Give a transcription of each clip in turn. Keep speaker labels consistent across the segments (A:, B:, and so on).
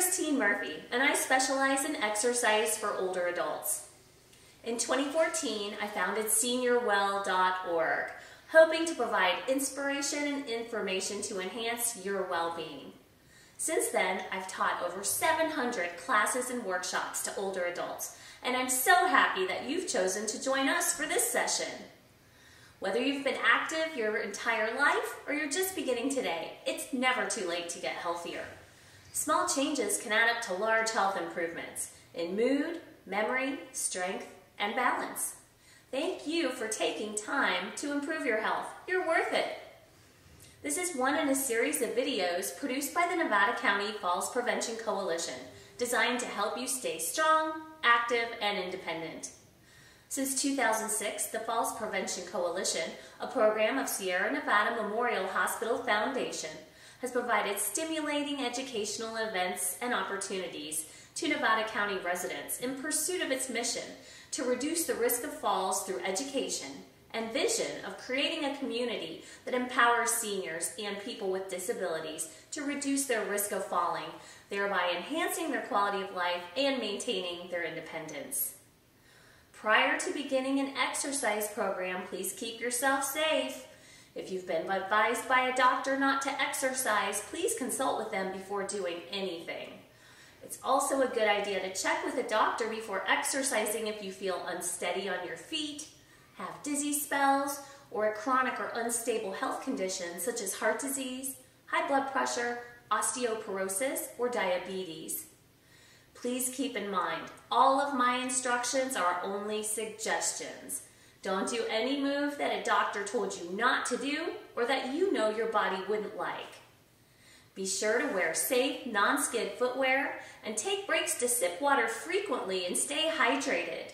A: Christine Murphy, and I specialize in exercise for older adults. In 2014, I founded SeniorWell.org, hoping to provide inspiration and information to enhance your well-being. Since then, I've taught over 700 classes and workshops to older adults, and I'm so happy that you've chosen to join us for this session. Whether you've been active your entire life or you're just beginning today, it's never too late to get healthier. Small changes can add up to large health improvements in mood, memory, strength, and balance. Thank you for taking time to improve your health. You're worth it. This is one in a series of videos produced by the Nevada County Falls Prevention Coalition, designed to help you stay strong, active, and independent. Since 2006, the Falls Prevention Coalition, a program of Sierra Nevada Memorial Hospital Foundation, has provided stimulating educational events and opportunities to Nevada County residents in pursuit of its mission to reduce the risk of falls through education and vision of creating a community that empowers seniors and people with disabilities to reduce their risk of falling, thereby enhancing their quality of life and maintaining their independence. Prior to beginning an exercise program, please keep yourself safe. If you've been advised by a doctor not to exercise, please consult with them before doing anything. It's also a good idea to check with a doctor before exercising if you feel unsteady on your feet, have dizzy spells, or a chronic or unstable health condition such as heart disease, high blood pressure, osteoporosis, or diabetes. Please keep in mind, all of my instructions are only suggestions. Don't do any move that a doctor told you not to do or that you know your body wouldn't like. Be sure to wear safe, non-skid footwear and take breaks to sip water frequently and stay hydrated.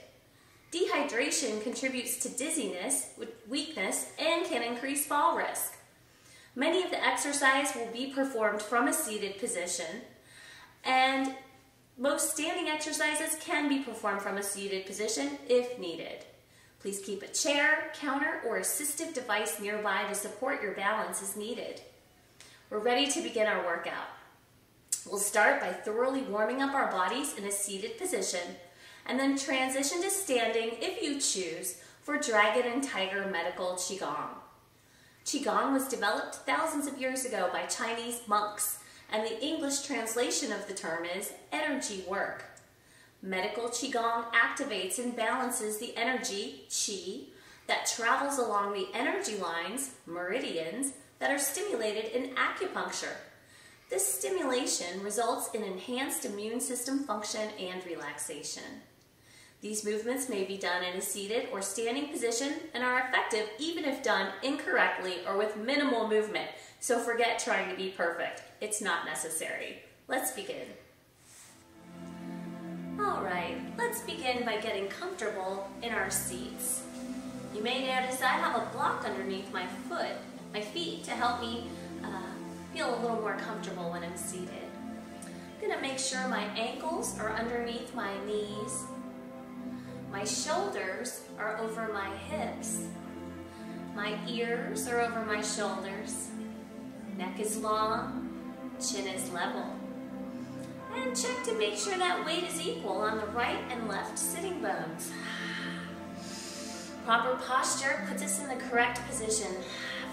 A: Dehydration contributes to dizziness, weakness, and can increase fall risk. Many of the exercise will be performed from a seated position, and most standing exercises can be performed from a seated position if needed. Please keep a chair, counter, or assistive device nearby to support your balance as needed. We're ready to begin our workout. We'll start by thoroughly warming up our bodies in a seated position and then transition to standing if you choose for Dragon and Tiger Medical Qigong. Qigong was developed thousands of years ago by Chinese monks, and the English translation of the term is energy work. Medical Qigong activates and balances the energy, qi, that travels along the energy lines, meridians, that are stimulated in acupuncture. This stimulation results in enhanced immune system function and relaxation. These movements may be done in a seated or standing position and are effective even if done incorrectly or with minimal movement, so forget trying to be perfect. It's not necessary. Let's begin. All right, let's begin by getting comfortable in our seats. You may notice I have a block underneath my feet to help me feel a little more comfortable when I'm seated. I'm gonna make sure my ankles are underneath my knees. My shoulders are over my hips. My ears are over my shoulders. Neck is long, chin is level. And check to make sure that weight is equal on the right and left sitting bones. Proper posture puts us in the correct position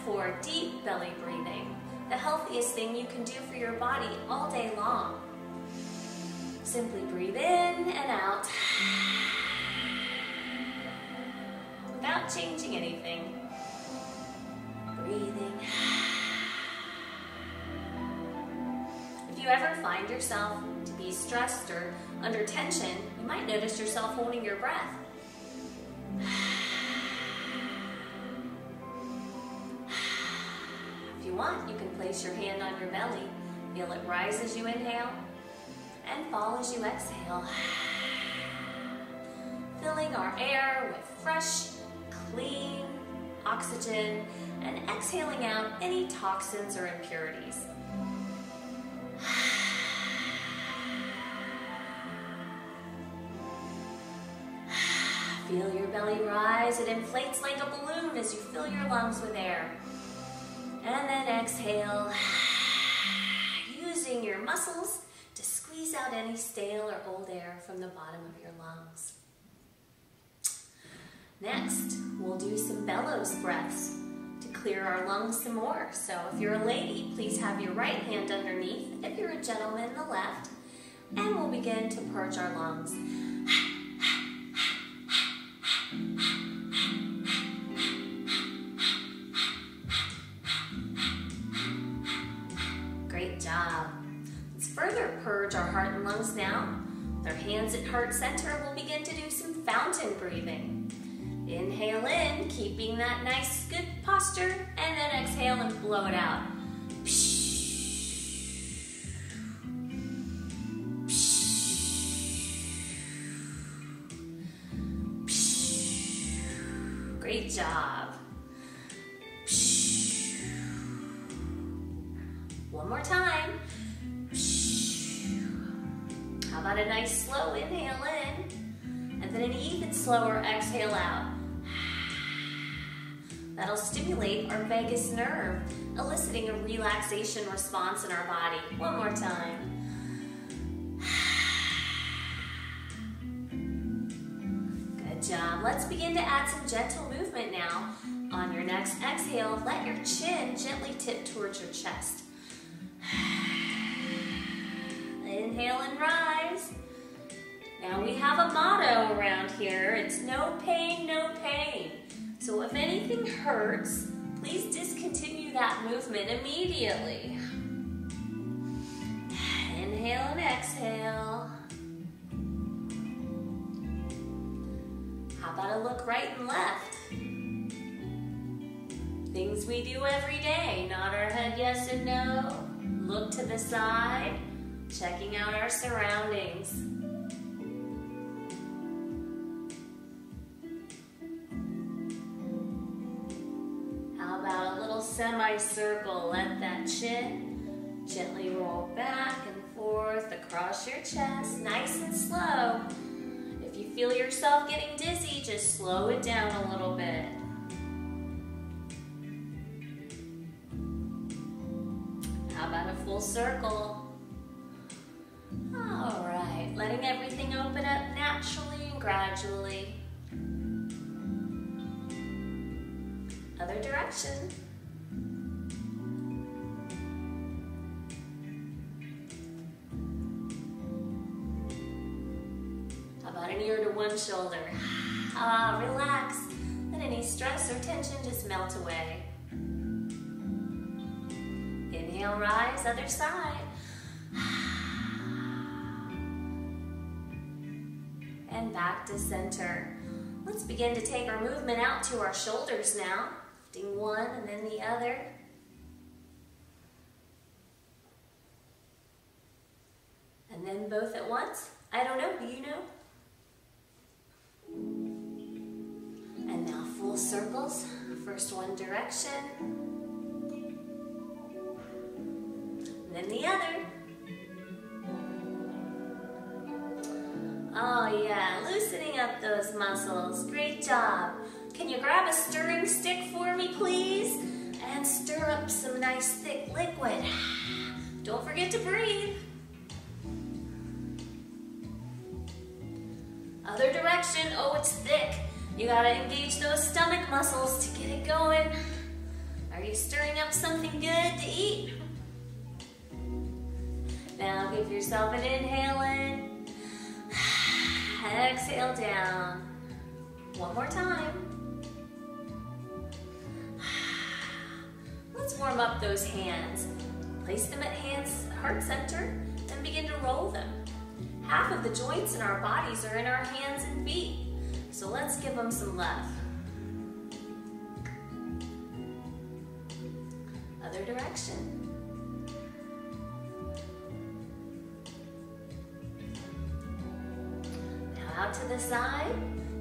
A: for deep belly breathing, the healthiest thing you can do for your body all day long. Simply breathe in and out without changing anything. Breathing. If you ever find yourself to be stressed or under tension, you might notice yourself holding your breath. If you want, you can place your hand on your belly. Feel it rise as you inhale and fall as you exhale. Filling our air with fresh, clean oxygen and exhaling out any toxins or impurities. Feel your belly rise. It inflates like a balloon as you fill your lungs with air. And then exhale, using your muscles to squeeze squeeze out any stale or old air from the bottom of your lungs. Next, we'll do some bellows breaths to clear our lungs some more. So if you're a lady, please have your right hand underneath. If you're a gentleman, the left. And we'll begin to purge our lungs. Great job. Let's further purge our heart and lungs now. With our hands at heart center, we'll begin to do some fountain breathing. Inhale in, keeping that nice, good posture, and then exhale and blow it out. Great job. One more time. How about a nice slow inhale in, and then an even slower exhale out. That'll stimulate our vagus nerve, eliciting a relaxation response in our body. One more time. Good job. Let's begin to add some gentle movement now. On your next exhale, let your chin gently tip towards your chest. Inhale and rise. Now we have a motto around here. It's no pain, no pain. So if anything hurts, please discontinue that movement immediately. Inhale and exhale. How about a look right and left? Things we do every day, nod our head yes and no, look to the side, checking out our surroundings. How about a little semicircle? Let that chin gently roll back and forth across your chest, nice and slow. If you feel yourself getting dizzy, just slow it down a little bit. How about a full circle? All right, letting everything open up naturally and gradually. Other direction. How about an ear to one shoulder? Relax. Let any stress or tension just melt away. Inhale, rise, other side. And back to center. Let's begin to take our movement out to our shoulders now. Lifting one and then the other. And then both at once. I don't know, do you know? And now full circles. First one direction. And then the other. Oh yeah, loosening up those muscles. Great job. Can you grab a stirring stick for me, please? And stir up some nice thick liquid. Don't forget to breathe. Other direction. Oh, it's thick. You gotta engage those stomach muscles to get it going. Are you stirring up something good to eat? Now give yourself an inhale in. Exhale down. One more time. Let's warm up those hands. Place them at heart center and begin to roll them. Half of the joints in our bodies are in our hands and feet. So let's give them some love. Other direction. Out to the side,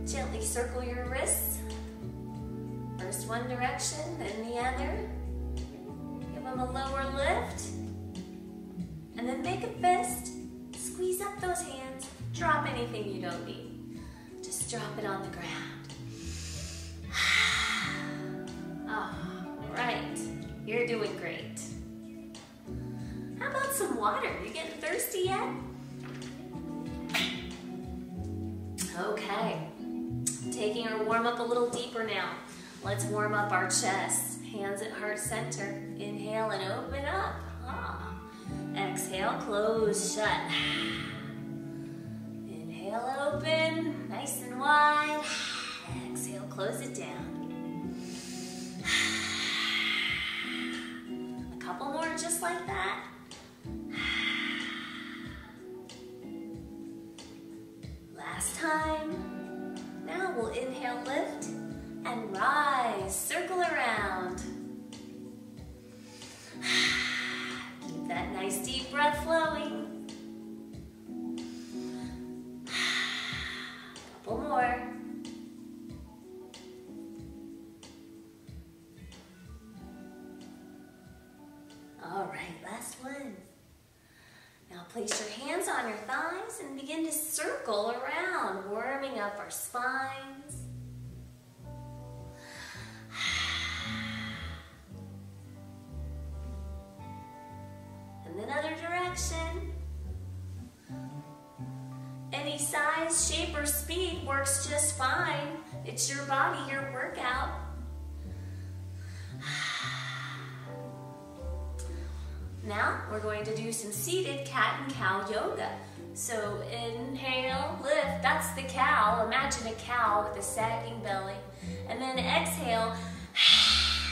A: gently circle your wrists. First one direction, then the other. Give them a lower lift. And then make a fist. Squeeze up those hands. Drop anything you don't need. Just drop it on the ground. All right, you're doing great. How about some water? You getting thirsty yet? Okay, taking our warm up a little deeper now. Let's warm up our chest. Hands at heart center. Inhale and open up. Exhale, close, shut. Inhale, open, nice and wide. Exhale, close it down. A couple more just like that. Last time. Now we'll inhale, lift, and rise, circle around. Keep that nice deep breath flowing. Couple more. All right, last one. Now place your hands on your thighs and begin to circle around, warming up our spines. And then other direction. Any size, shape, or speed works just fine. It's your body, your workout. Now we're going to do some seated cat and cow yoga. So inhale, lift, that's the cow. Imagine a cow with a sagging belly. And then exhale,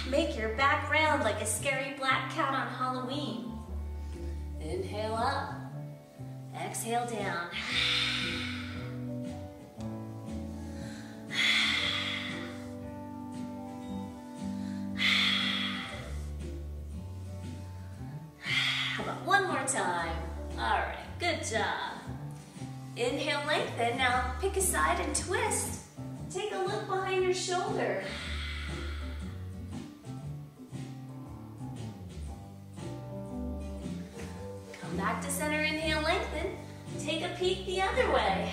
A: make your back round like a scary black cat on Halloween. Inhale up, exhale down. How about one more time? All right, good job. Inhale, lengthen. Now pick a side and twist. Take a look behind your shoulder. Come back to center, inhale, lengthen. Take a peek the other way.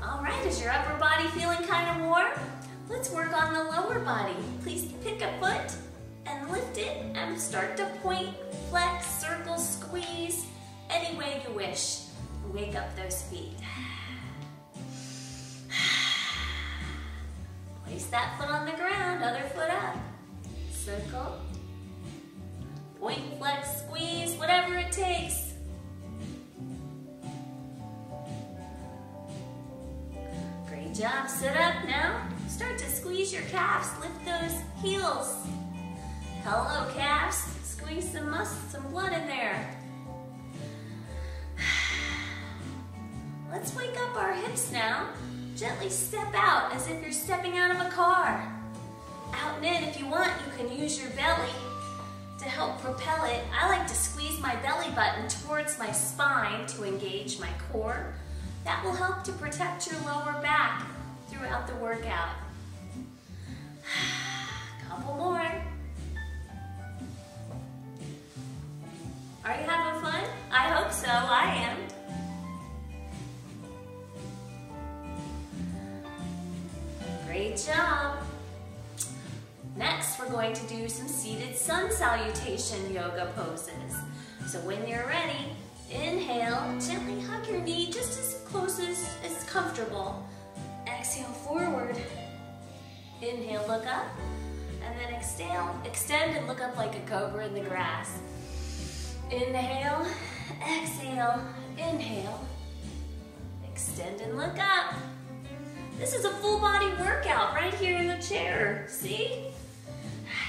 A: All right, is your upper body feeling kind of warm? Let's work on the lower body. Please pick a foot and lift it and start to point, flex, circle, squeeze, any way you wish. Wake up those feet. Place that foot on the ground, other foot up. Circle, point, flex, squeeze, whatever it takes. Great job, sit up now. Start to squeeze your calves, lift those heels. Hello, calves. Squeeze some muscle, some blood in there. Let's wake up our hips now. Gently step out as if you're stepping out of a car. Out and in, if you want, you can use your belly to help propel it. I like to squeeze my belly button towards my spine to engage my core. That will help to protect your lower back throughout the workout. Couple more. Are you having fun? I hope so, I am. Great job. Next, we're going to do some seated sun salutation yoga poses. So when you're ready, inhale, gently hug your knee just as close as comfortable. Exhale forward. Inhale, look up. And then exhale, extend and look up like a cobra in the grass. Inhale, exhale, inhale. Extend and look up. This is a full body workout right here in the chair. See?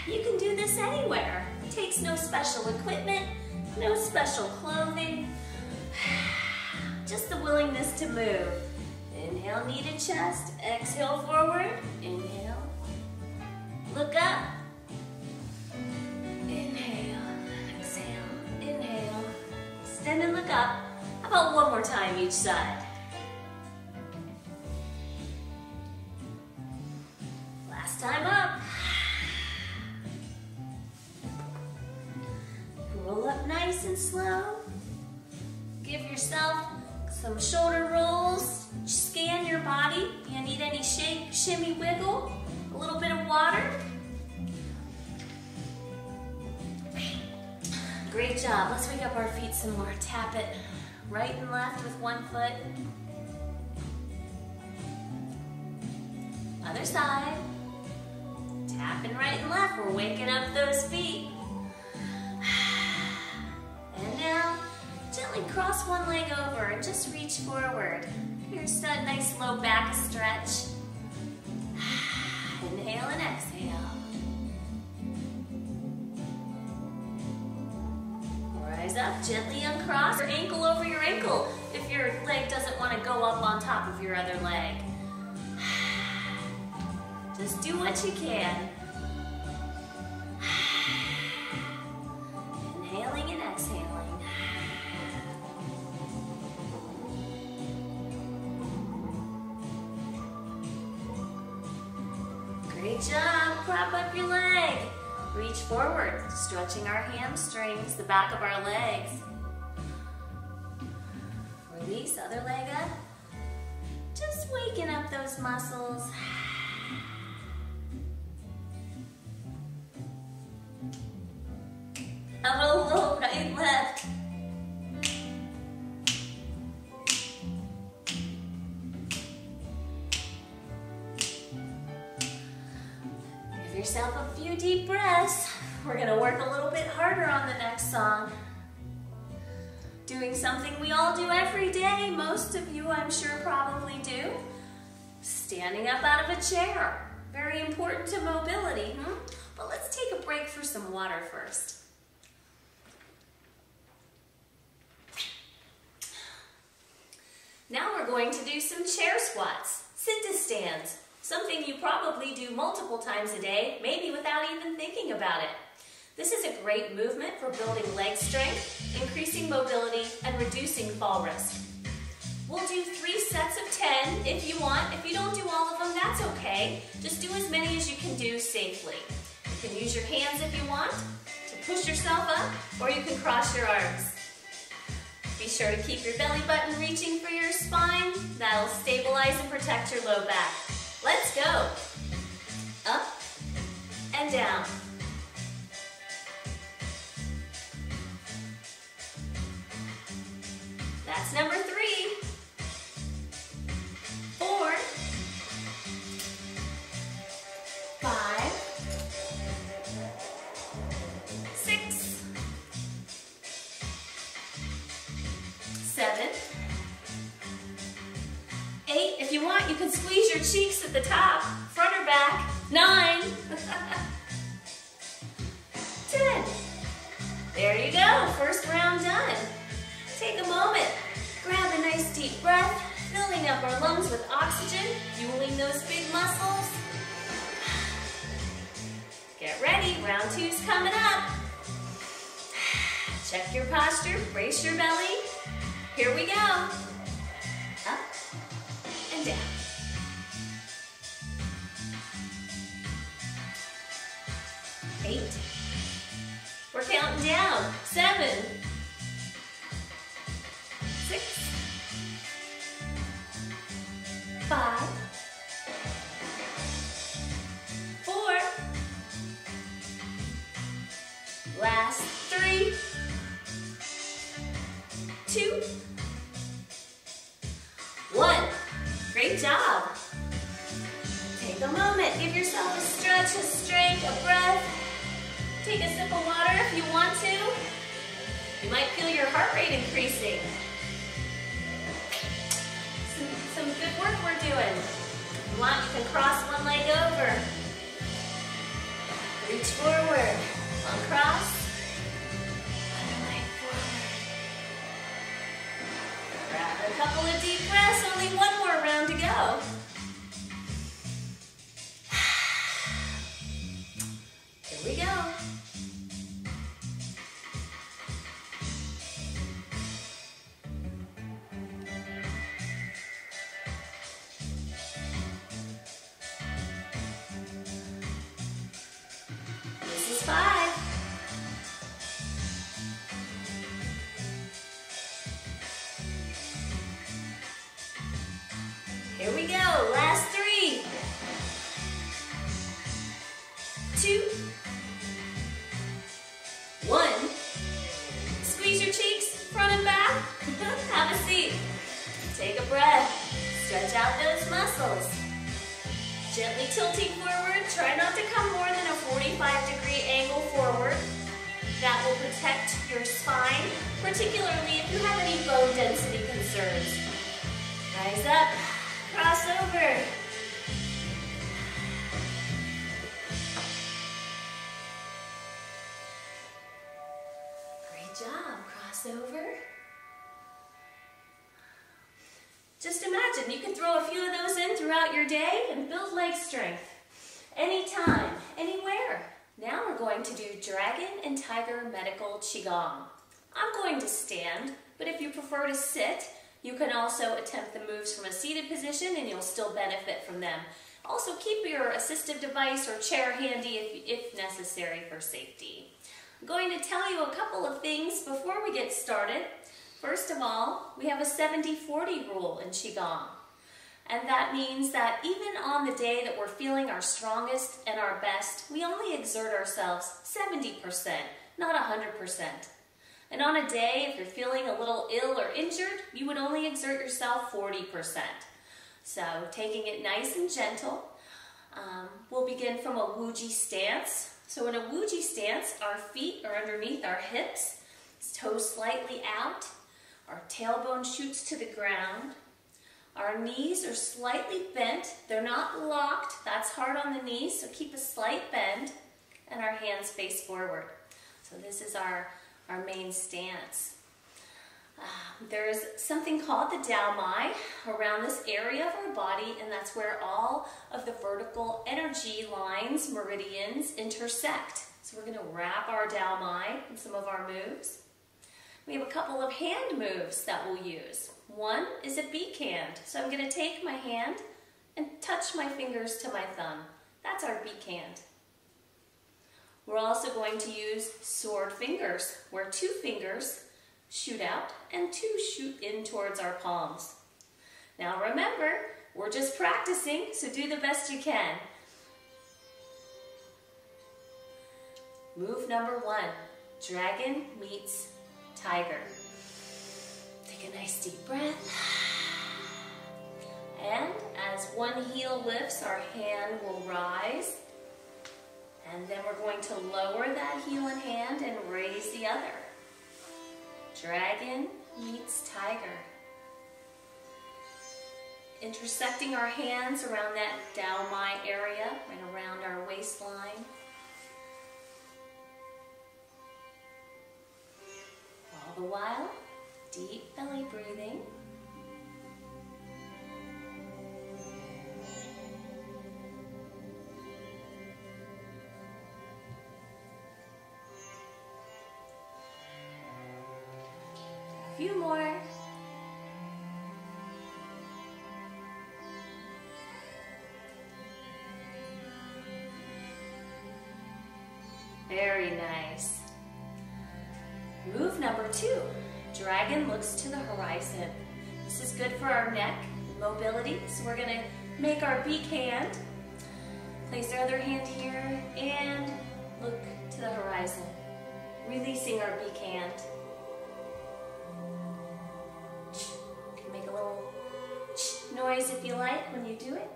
A: You can do this anywhere. It takes no special equipment, no special clothing, just the willingness to move. Inhale, knee to chest. Exhale, forward. Inhale. Look up. Inhale. Exhale. Inhale. Extend and look up. How about one more time each side? Last time up. Roll up nice and slow. Give yourself some shoulder rolls. Scan your body. You need any shake, shimmy, wiggle. A little bit of water. Great job. Let's wake up our feet some more. Tap it right and left with one foot. Other side. Tapping right and left. We're waking up those feet. And now, gently cross one leg over and just reach forward. Here's that nice low back stretch. Inhale and exhale. Rise up, gently uncross your ankle over your ankle if your leg doesn't want to go up on top of your other leg. Just do what you can. Inhaling and exhaling. Great job. Prop up your leg. Reach forward, stretching our hamstrings, the back of our legs. Release, other leg up. Just waking up those muscles. Up a little, right, left. Give yourself a few deep breaths. We're going to work a little bit harder on the next song. Doing something we all do every day. Most of you, I'm sure, probably do. Standing up out of a chair. Very important to mobility. But let's take a break for some water first. Now we're going to do some chair squats, sit-to-stands, something you probably do multiple times a day, maybe without even thinking about it. This is a great movement for building leg strength, increasing mobility, and reducing fall risk. We'll do 3 sets of 10 if you want. If you don't do all of them, that's okay. Just do as many as you can do safely. You can use your hands if you want to push yourself up, or you can cross your arms. Be sure to keep your belly button reaching for your spine. That'll stabilize and protect your low back. Let's go. Up and down. That's number 3. 4. 5. 6. 7. 8. If you want, you can squeeze your cheeks at the top, front or back. 9. 10. There you go. First round done. Take a moment. Grab a nice deep breath, filling up our lungs with oxygen, fueling those big muscles. Get ready. Round 2's coming up. Check your posture. Brace your belly. Here we go. Up and down. 8. We're counting down. 7. 6. 5. 4. Last 3. 2. 1. Great job. Take a moment. Give yourself a stretch, a strength, a breath. Take a sip of water if you want to. You might feel your heart rate increasing. Some good work we're doing. If you want, you can cross one leg over. Reach forward. Uncross. Other leg forward. Grab a couple of deep breaths. Only one more round to go. Here we go. This is 5. Here we go. Gently tilting forward. Try not to come more than a 45-degree angle forward. That will protect your spine, particularly if you have any bone density concerns. Rise up, cross over. Great job, cross over. Just imagine you can throw a few of those in throughout your day and build leg strength. Anytime, anywhere. Now we're going to do Dragon and Tiger Medical Qigong. I'm going to stand, but if you prefer to sit, you can also attempt the moves from a seated position and you'll still benefit from them. Also keep your assistive device or chair handy if necessary for safety. I'm going to tell you a couple of things before we get started. First of all, we have a 70-40 rule in Qigong. And that means that even on the day that we're feeling our strongest and our best, we only exert ourselves 70%, not 100%. And on a day, if you're feeling a little ill or injured, you would only exert yourself 40%. So taking it nice and gentle, we'll begin from a Wuji stance. So in a Wuji stance, our feet are underneath our hips, toes slightly out, our tailbone shoots to the ground. Our knees are slightly bent. They're not locked. That's hard on the knees, so keep a slight bend. And our hands face forward. So this is our main stance. There's something called the Dao Mai around this area of our body, and that's where all of the vertical energy lines, meridians, intersect. So we're going to wrap our Dao Mai in some of our moves. We have a couple of hand moves that we'll use. One is a beak hand. So I'm going to take my hand and touch my fingers to my thumb. That's our beak hand. We're also going to use sword fingers, where 2 fingers shoot out and 2 shoot in towards our palms. Now remember, we're just practicing, so do the best you can. Move number 1, Dragon meets Tiger. Take a nice deep breath. And as one heel lifts, our hand will rise. And then we're going to lower that heel and hand and raise the other. Dragon meets Tiger. Intersecting our hands around that Dao Mai area and around our waistline. All the while, deep belly breathing. A few more. Very nice. Move number 2. Dragon looks to the horizon. This is good for our neck mobility, so we're going to make our beak hand. Place our other hand here and look to the horizon, releasing our beak hand. You can make a little noise if you like when you do it.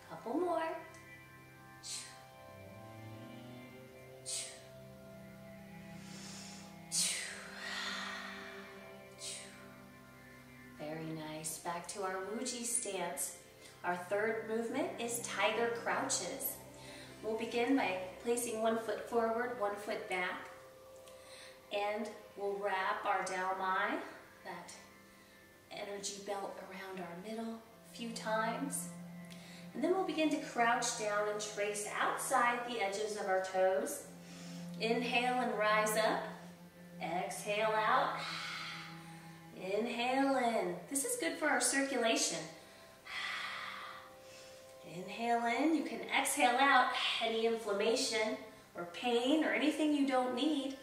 A: Couple more. Very nice. Back to our Wuji stance. Our third movement is Tiger Crouches. We'll begin by placing 1 foot forward, 1 foot back. And we'll wrap our Dao Mai, that energy belt, around our middle a few times. And then we'll begin to crouch down and trace outside the edges of our toes. Inhale and rise up. Exhale out. Inhale in. This is good for our circulation. exhale out any inflammation or pain or anything you don't need.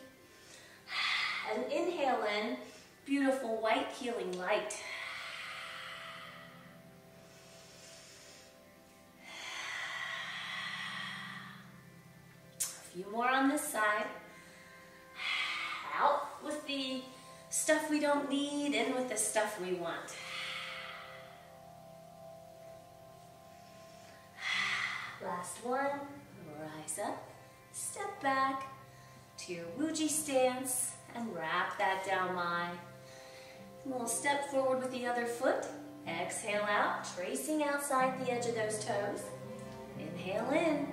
A: And inhale in beautiful white healing light. A few more on this side. Out with the stuff we don't need, in with the stuff we want. Last one. Rise up, step back to your Wuji stance and wrap that down my. We'll step forward with the other foot. Exhale out, tracing outside the edge of those toes. Inhale in.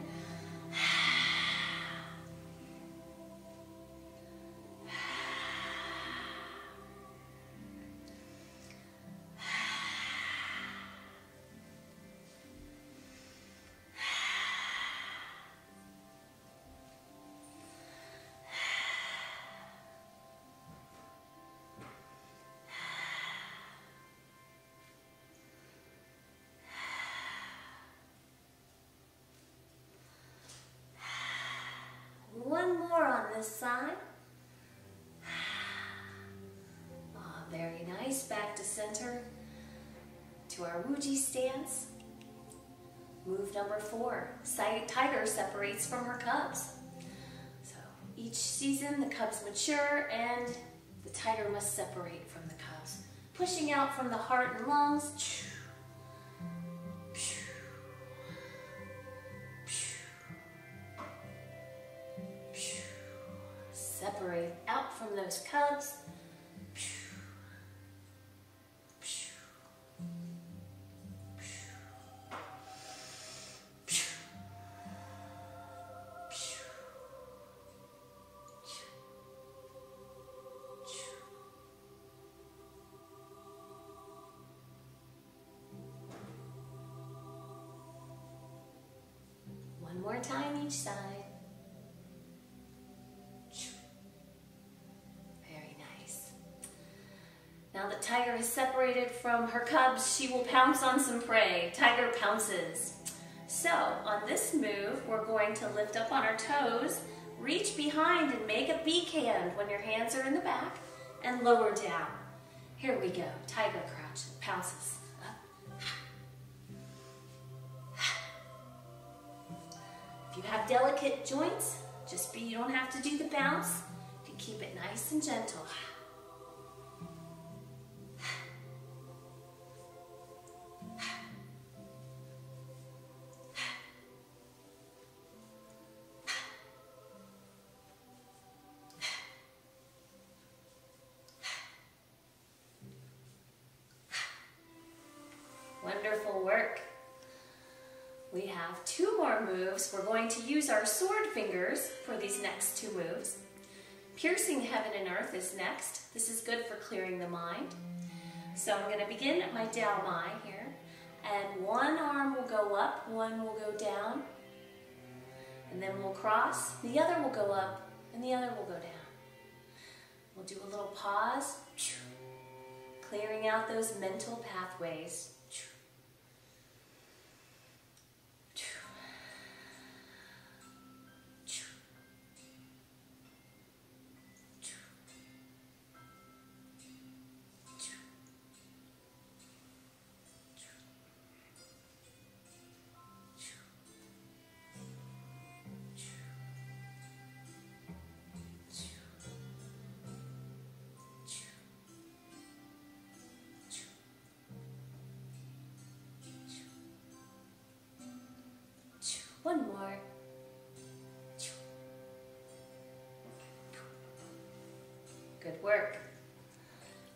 A: One more on this side. Oh, very nice. Back to center to our Wuji stance. Move number 4. Tiger separates from her cubs. So each season the cubs mature and the tiger must separate from the cubs. Pushing out from the heart and lungs. Separate out from those cubs. One more time each side. Now that tiger is separated from her cubs, she will pounce on some prey. Tiger pounces. So on this move, we're going to lift up on our toes, reach behind and make a beak hand when your hands are in the back, and lower down. Here we go. Tiger crouch, pounces. Up. If you have delicate joints, you don't have to do the bounce. You can keep it nice and gentle. Wonderful work. We have 2 more moves. We're going to use our sword fingers for these next 2 moves. Piercing heaven and earth is next. This is good for clearing the mind. So I'm going to begin at my Dao Mai here. And one arm will go up, one will go down. And then we'll cross. The other will go up, and the other will go down. We'll do a little pause. Clearing out those mental pathways. One more. Good work.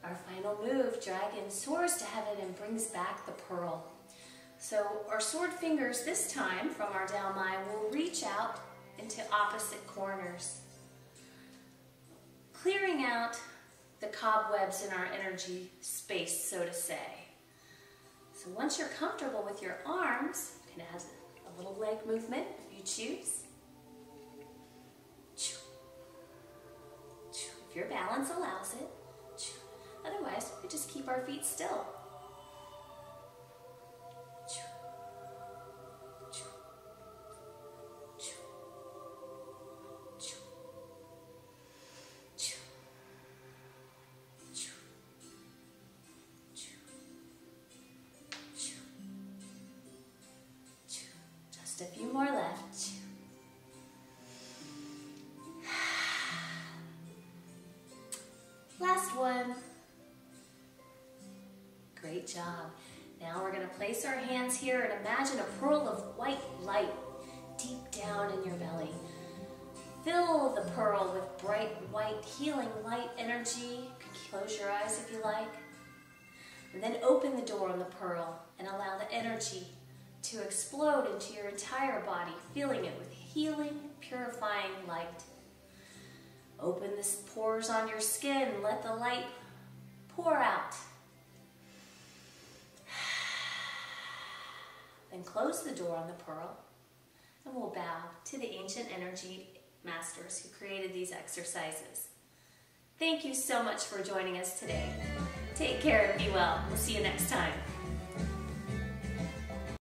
A: Our final move, dragon soars to heaven and brings back the pearl. So our sword fingers this time from our Dao Mai will reach out into opposite corners, clearing out the cobwebs in our energy space, so to say. So once you're comfortable with your arms, you can add a little leg movement if you choose. If your balance allows it. Otherwise, we just keep our feet still. Great job. Now we're going to place our hands here and imagine a pearl of white light deep down in your belly. Fill the pearl with bright white healing light energy. You can close your eyes if you like. And then open the door on the pearl and allow the energy to explode into your entire body, filling it with healing, purifying light. Open the pores on your skin and let the light pour out. Then close the door on the pearl and we'll bow to the ancient energy masters who created these exercises. Thank you so much for joining us today. Take care and be well. We'll see you next time.